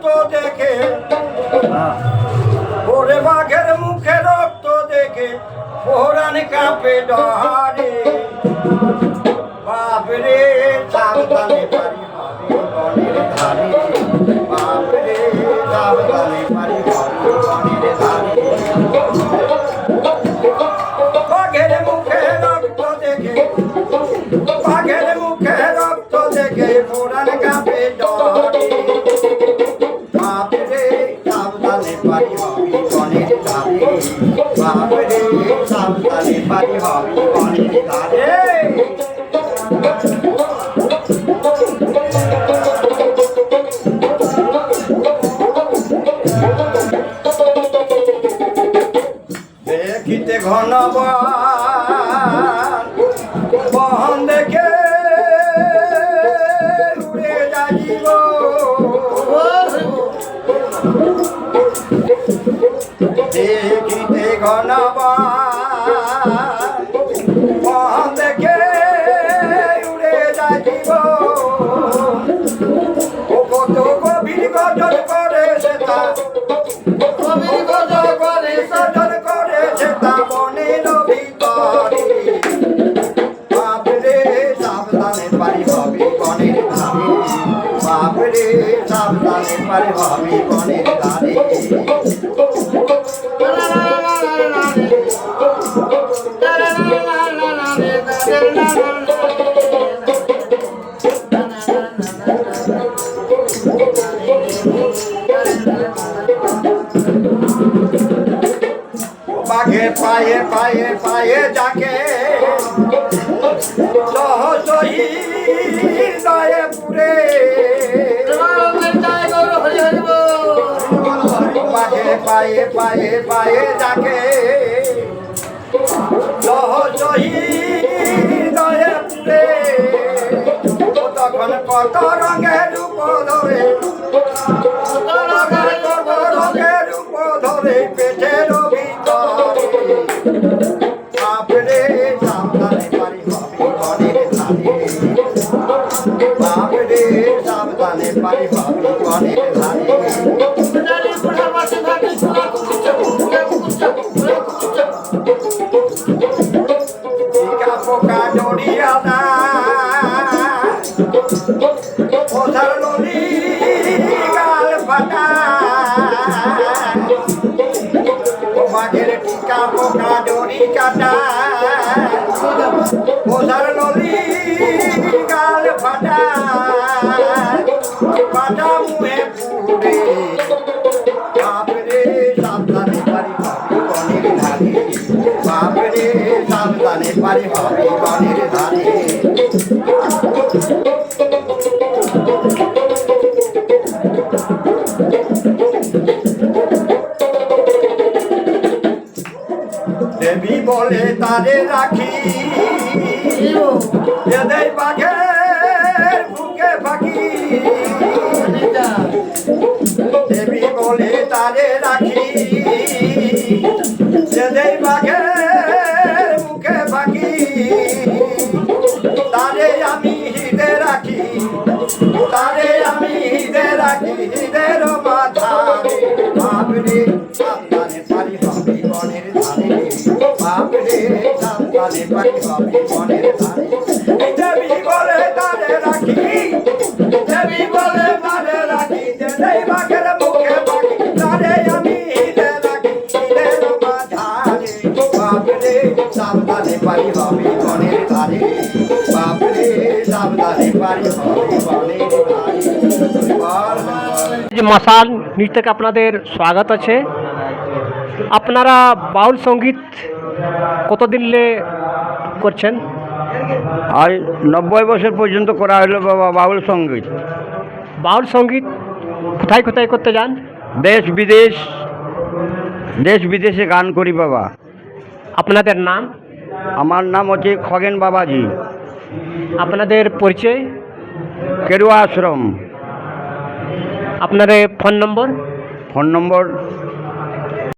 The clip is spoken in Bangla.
রক্ত দেখে, ওরে বাঘের মুখে রক্ত দেখে পরাণ কাঁপে ডরে। বাপরে সাবধানে পারি হবে বনের ধারে, বাপরে সাবধানে পারি হবে বনের ধারে। বাঘের মুখে রক্ত দেখে, বাঘের মুখে রক্ত দেখে পরাণ কাঁপে ডরে। বাপরে সাবধানে পারি হবে বনের ধারে, বাপরে সাবধানে পারি হবে বনের ধারে। দেখিতে ঘন বহন দেখে উড়ে যাইব, দেখিতে ঘন বহন দেখে উড়ে যাইব। ও কত গভীর গজল করে সেটা, গভীর গজল করে সজল করে সেটা মনের ভিতরে। বাপরে সাবধানে পারি হবে বনের ধারে, বাপরে সাবধানে পারি হবে বনের ধারে। বাঘে পায়ে পায়ে পায়ে যাকে সহসহি দয়ে পুরে, বাঘে পায়ে পায়ে পায়ে যাকে সহসহি দয়ে পুরে। তখন কত রঙের রূপ ধরে, রঙের রূপ ধরে পেটের ভিতরে। বাপরে সাবধানে পারি হবে বনের ধারে, বাপরে সাবধানে পারি হবে বনের ধারে। টিকা পোকা জড়িয়া না ওধার নদী গাল ফাটা, বাঘের টিকা পোকা জড়ি কাটা, ওধার নদী গাল ফাটা, ফাটা মুহে পুরে। বাপরে সাবধানে পারি হবে বনের ধারে, বাপরে সাবধানে পারি হবে বনের ধারে। দেবী বলে তারে রাখি, এদের বাঘের বুকে ফাঁকি। দেবী বলে তারে রাখি, এদের বাঘের মুখে ফাঁকি। তারে আমি হৃদে রাখি, তারে আমি হৃদে রাখি হৃদের মাথারে। বাপরে সাবধানে পারি হবে বনের ধারে, বাপরে সাবধানে পারি হবে বনের ধারে। দেবী বলে তারে রাখি, দেবী বলে তারে রাখি, যেই বাঘের মুখে ফাঁকি। তারে আমি হৃদে রাখি হৃদের মাথারে, বাপরে সাবধানে পারি হবে বনের ধারে, বাপরে সাবধানে পারি হবে বনের ধারে। মশাল নৃত্যকে আপনাদের স্বাগত আছে। আপনারা বাউল সঙ্গীত কতদিন করছেন? আর 90 বছর পর্যন্ত করা হলো বাবা বাউল সঙ্গীত। বাউল সঙ্গীত কোথায় কোথায় করতে যান? দেশ বিদেশ, দেশ বিদেশে গান করি বাবা। আপনাদের নাম? আমার নাম হচ্ছে খগেন বাবাজি। আপনাদের পরিচয়? কেরুয়া আশ্রম। আপনাদের ফোন নম্বর? ফোন নম্বর